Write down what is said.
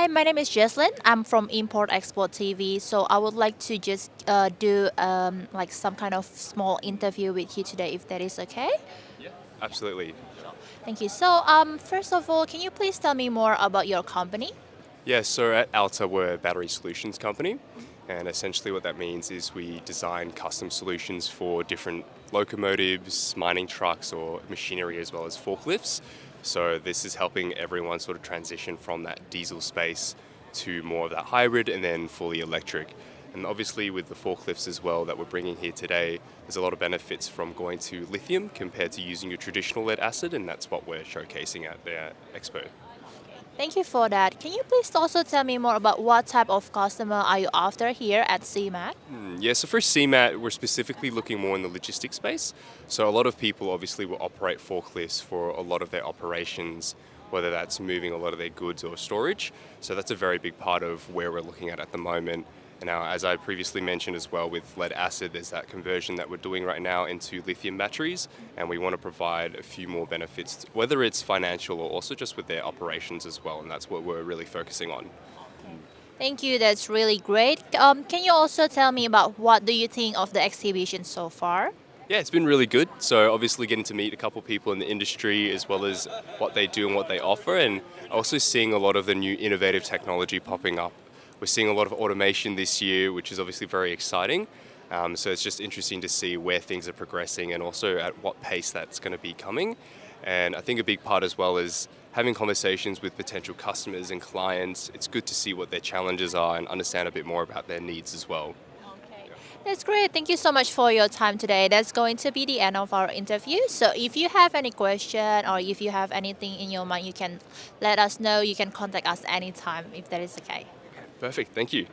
Hi, my name is Jesslyn. I'm from Import Export TV. So I would like to just do like some kind of small interview with you today, if that is okay. Yeah, absolutely. Thank you. So first of all, can you please tell me more about your company? Yeah, so at Alta, we're a battery solutions company. And essentially, what that means is we design custom solutions for different locomotives, mining trucks, or machinery, as well as forklifts. So, this is helping everyone sort of transition from that diesel space to more of that hybrid and then fully electric. And obviously, with the forklifts as well that we're bringing here today, there's a lot of benefits from going to lithium compared to using your traditional lead acid, and that's what we're showcasing at the expo. Thank you for that. Can you please also tell me more about what type of customer are you after here at CeMAT? Yeah, so for CeMAT, we're specifically looking more in the logistics space. So a lot of people obviously will operate forklifts for a lot of their operations, whether that's moving a lot of their goods or storage. So that's a very big part of where we're looking at the moment. And now, as I previously mentioned as well, with lead acid, there's that conversion that we're doing right now into lithium batteries, and we want to provide a few more benefits, whether it's financial or also just with their operations as well, and that's what we're really focusing on. Thank you. That's really great. Can you also tell me about what do you think of the exhibition so far? Yeah, it's been really good. So obviously getting to meet a couple of people in the industry as well as what they do and what they offer, and also seeing a lot of the new innovative technology popping up. We're seeing a lot of automation this year, which is obviously very exciting. So it's just interesting to see where things are progressing and also at what pace that's going to be coming. And I think a big part as well is having conversations with potential customers and clients. It's good to see what their challenges are and understand a bit more about their needs as well. Okay. That's great. Thank you so much for your time today. That's going to be the end of our interview. So if you have any question or if you have anything in your mind, you can let us know. You can contact us anytime if that is okay. Perfect. Thank you.